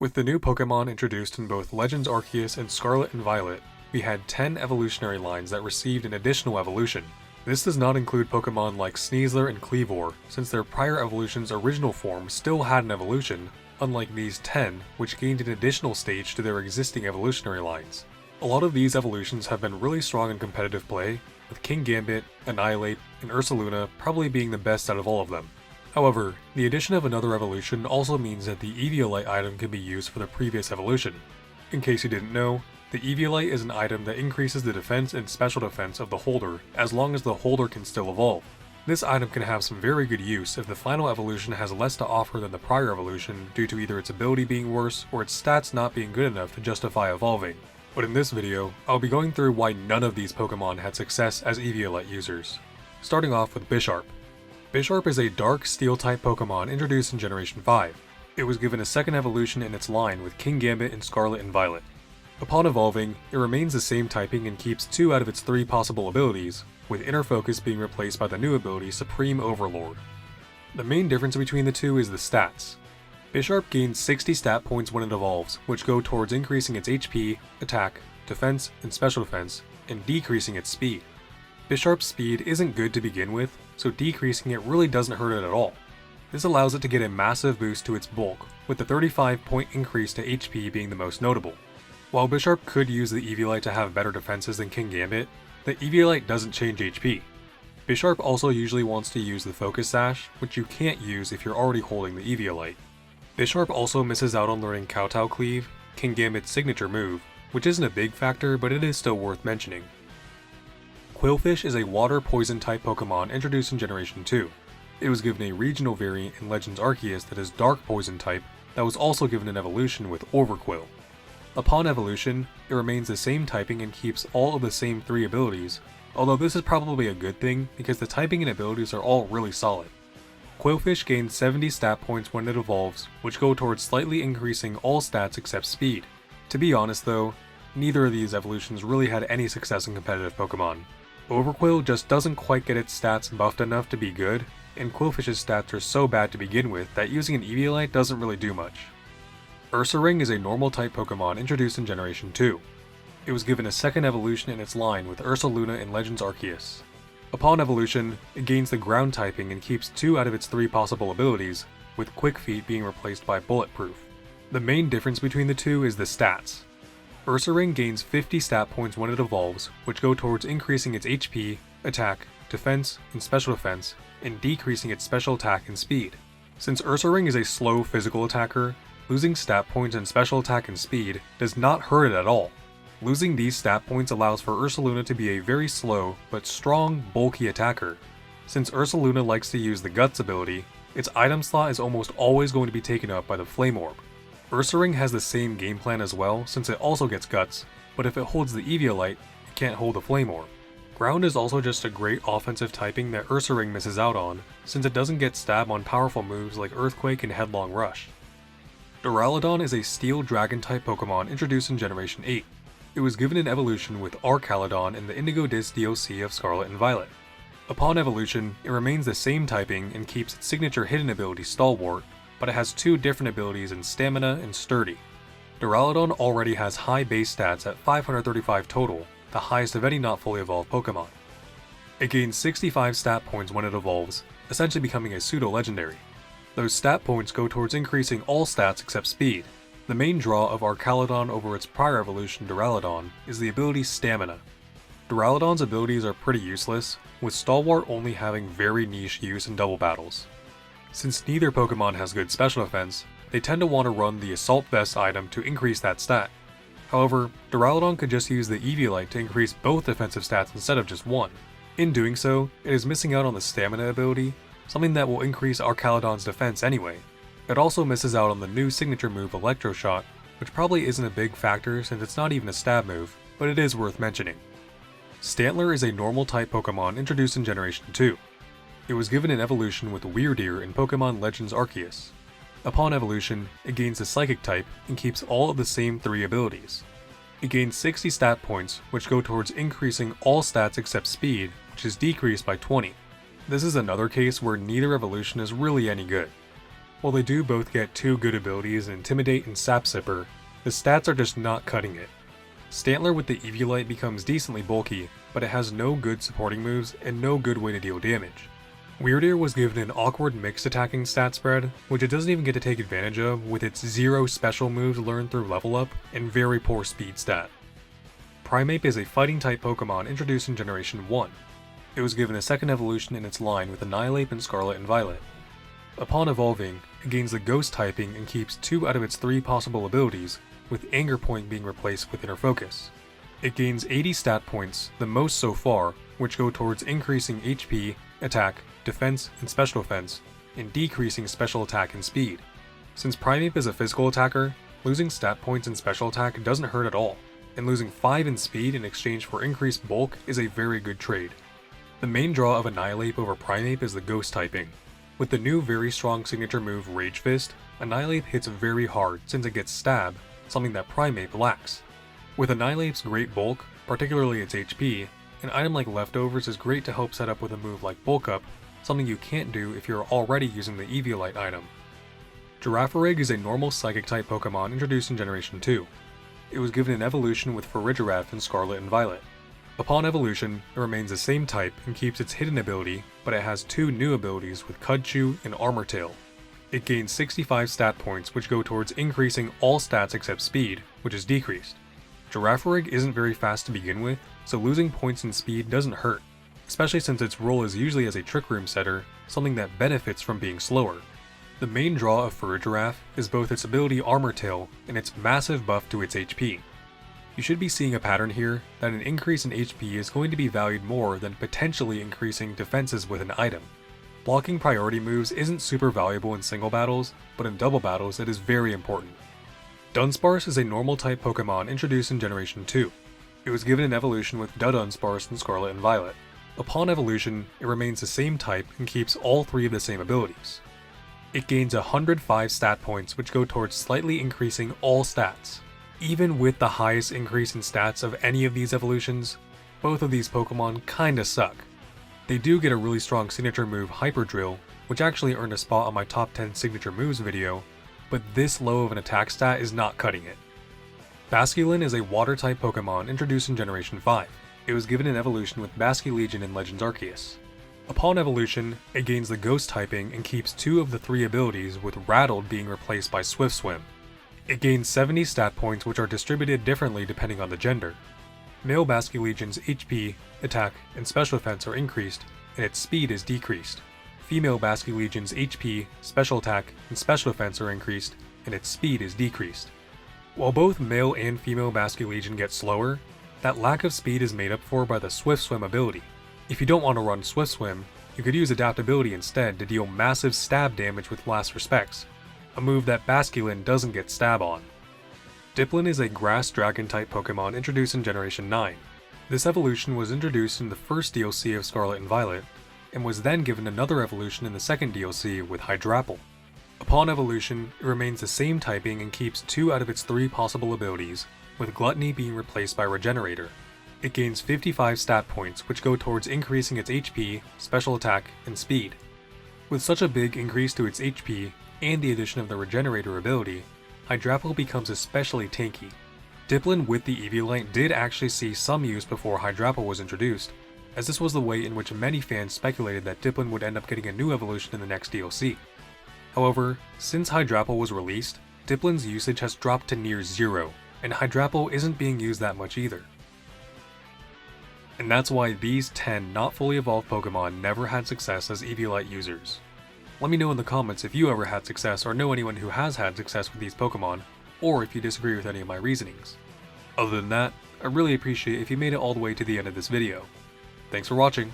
With the new Pokemon introduced in both Legends Arceus and Scarlet and Violet, we had 10 evolutionary lines that received an additional evolution. This does not include Pokemon like Sneasler and Kleavor, since their prior evolution's original form still had an evolution, unlike these 10, which gained an additional stage to their existing evolutionary lines. A lot of these evolutions have been really strong in competitive play, with Kingambit, Annihilate, and Ursaluna probably being the best out of all of them. However, the addition of another evolution also means that the Eviolite item can be used for the previous evolution. In case you didn't know, the Eviolite is an item that increases the defense and special defense of the holder as long as the holder can still evolve. This item can have some very good use if the final evolution has less to offer than the prior evolution due to either its ability being worse or its stats not being good enough to justify evolving. But in this video, I'll be going through why none of these Pokemon had success as Eviolite users. Starting off with Bisharp. Bisharp is a dark steel-type Pokemon introduced in Generation 5. It was given a second evolution in its line with Kingambit in Scarlet and Violet. Upon evolving, it remains the same typing and keeps 2 out of its 3 possible abilities, with Inner Focus being replaced by the new ability Supreme Overlord. The main difference between the two is the stats. Bisharp gains 60 stat points when it evolves, which go towards increasing its HP, attack, defense, and special defense, and decreasing its speed. Bisharp's speed isn't good to begin with, so decreasing it really doesn't hurt it at all. This allows it to get a massive boost to its bulk, with the 35-point increase to HP being the most notable. While Bisharp could use the Eviolite to have better defenses than Kingambit, the Eviolite doesn't change HP. Bisharp also usually wants to use the Focus Sash, which you can't use if you're already holding the Eviolite. Bisharp also misses out on learning Kowtow Cleave, Kingambit's signature move, which isn't a big factor, but it is still worth mentioning. Qwilfish is a water poison type Pokemon introduced in Generation 2. It was given a regional variant in Legends Arceus that is dark poison type that was also given an evolution with Overquill. Upon evolution, it remains the same typing and keeps all of the same 3 abilities, although this is probably a good thing because the typing and abilities are all really solid. Qwilfish gains 70 stat points when it evolves, which go towards slightly increasing all stats except speed. To be honest though, neither of these evolutions really had any success in competitive Pokemon. Overquill just doesn't quite get its stats buffed enough to be good, and Qwilfish's stats are so bad to begin with that using an Eviolite doesn't really do much. Ursaring is a normal type Pokemon introduced in Generation 2. It was given a second evolution in its line with Ursaluna in Legends Arceus. Upon evolution, it gains the ground typing and keeps 2 out of its 3 possible abilities, with Quick Feet being replaced by Bulletproof. The main difference between the two is the stats. Ursaring gains 50 stat points when it evolves, which go towards increasing its HP, attack, defense, and special defense, and decreasing its special attack and speed. Since Ursaring is a slow physical attacker, losing stat points in special attack and speed does not hurt it at all. Losing these stat points allows for Ursaluna to be a very slow but strong, bulky attacker. Since Ursaluna likes to use the Guts ability, its item slot is almost always going to be taken up by the Flame Orb. Ursaring has the same game plan as well since it also gets Guts, but if it holds the Eviolite, it can't hold the Flame Orb. Ground is also just a great offensive typing that Ursaring misses out on, since it doesn't get stab on powerful moves like Earthquake and Headlong Rush. Duraludon is a Steel Dragon type Pokemon introduced in Generation 8. It was given an evolution with Archaludon in the Indigo Disc DLC of Scarlet and Violet. Upon evolution, it remains the same typing and keeps its signature hidden ability Stalwart, but it has 2 different abilities in Stamina and Sturdy. Duraludon already has high base stats at 535 total, the highest of any not fully evolved Pokemon. It gains 65 stat points when it evolves, essentially becoming a pseudo-legendary. Those stat points go towards increasing all stats except speed. The main draw of Archaludon over its prior evolution Duraludon is the ability Stamina. Duraludon's abilities are pretty useless, with Stalwart only having very niche use in double battles. Since neither Pokemon has good special defense, they tend to want to run the Assault Vest item to increase that stat. However, Duraludon could just use the Eviolite to increase both defensive stats instead of just one. In doing so, it is missing out on the Stamina ability, something that will increase Archaludon's defense anyway. It also misses out on the new signature move Electroshock, which probably isn't a big factor since it's not even a stab move, but it is worth mentioning. Stantler is a normal type Pokemon introduced in Generation 2. It was given an evolution with Weirdeer in Pokemon Legends Arceus. Upon evolution, it gains the Psychic type and keeps all of the same 3 abilities. It gains 60 stat points, which go towards increasing all stats except speed, which is decreased by 20. This is another case where neither evolution is really any good. While they do both get 2 good abilities in Intimidate and Sap Sipper, the stats are just not cutting it. Stantler with the Eviolite becomes decently bulky, but it has no good supporting moves and no good way to deal damage. Weirdeer was given an awkward mixed attacking stat spread, which it doesn't even get to take advantage of with its 0 special moves learned through level up and very poor speed stat. Primeape is a fighting type Pokemon introduced in Generation 1. It was given a second evolution in its line with Annihilape in Scarlet and Violet. Upon evolving, it gains the Ghost typing and keeps 2 out of its 3 possible abilities, with Anger Point being replaced with Inner Focus. It gains 80 stat points, the most so far, which go towards increasing HP, attack, defense, and special defense, and decreasing special attack and speed. Since Primeape is a physical attacker, losing stat points in special attack doesn't hurt at all, and losing 5 in speed in exchange for increased bulk is a very good trade. The main draw of Annihilape over Primeape is the Ghost typing. With the new very strong signature move Rage Fist, Annihilape hits very hard since it gets Stab, something that Primeape lacks. With Annihilape's great bulk, particularly its HP, an item like Leftovers is great to help set up with a move like Bulk Up, something you can't do if you're already using the Eviolite item. Girafarig is a normal Psychic type Pokemon introduced in Generation 2. It was given an evolution with Farigiraf in Scarlet and Violet. Upon evolution, it remains the same type and keeps its hidden ability, but it has 2 new abilities with Cudchew and Armor Tail. It gains 65 stat points which go towards increasing all stats except speed, which is decreased. Girafarig isn't very fast to begin with, so losing points in speed doesn't hurt, especially since its role is usually as a Trick Room setter, something that benefits from being slower. The main draw of Farigiraf is both its ability Armor Tail and its massive buff to its HP. You should be seeing a pattern here that an increase in HP is going to be valued more than potentially increasing defenses with an item. Blocking priority moves isn't super valuable in single battles, but in double battles it is very important. Dunsparce is a normal type Pokemon introduced in Generation 2. It was given an evolution with Dunsparce in Scarlet and Violet. Upon evolution, it remains the same type and keeps all 3 of the same abilities. It gains 105 stat points which go towards slightly increasing all stats. Even with the highest increase in stats of any of these evolutions, both of these Pokemon kinda suck. They do get a really strong signature move Hyper Drill, which actually earned a spot on my top 10 signature moves video, but this low of an attack stat is not cutting it. Basculin is a water type Pokemon introduced in Generation 5. It was given an evolution with Basculegion in Legends Arceus. Upon evolution, it gains the Ghost typing and keeps 2 of the 3 abilities, with Rattled being replaced by Swift Swim. It gains 70 stat points which are distributed differently depending on the gender. Male Basculegion's HP, attack, and special defense are increased, and its speed is decreased. Female Basculegion's HP, special attack, and special defense are increased, and its speed is decreased. While both male and female Basculegion get slower, that lack of speed is made up for by the Swift Swim ability. If you don't want to run Swift Swim, you could use Adaptability instead to deal massive stab damage with Last Respects, a move that Basculin doesn't get stab on. Dipplin is a Grass Dragon type Pokemon introduced in Generation 9. This evolution was introduced in the first DLC of Scarlet and Violet, and was then given another evolution in the second DLC with Hydrapple. Upon evolution, it remains the same typing and keeps 2 out of its 3 possible abilities, with Gluttony being replaced by Regenerator. It gains 55 stat points which go towards increasing its HP, special attack, and speed. With such a big increase to its HP, and the addition of the Regenerator ability, Hydrapple becomes especially tanky. Dipplin with the Eviolite did actually see some use before Hydrapple was introduced, as this was the way in which many fans speculated that Dipplin would end up getting a new evolution in the next DLC. However, since Hydrapple was released, Dipplin's usage has dropped to near 0, and Hydrapple isn't being used that much either. And that's why these 10 not fully evolved Pokemon never had success as Eviolite users. Let me know in the comments if you ever had success or know anyone who has had success with these Pokemon, or if you disagree with any of my reasonings. Other than that, I really appreciate if you made it all the way to the end of this video. Thanks for watching.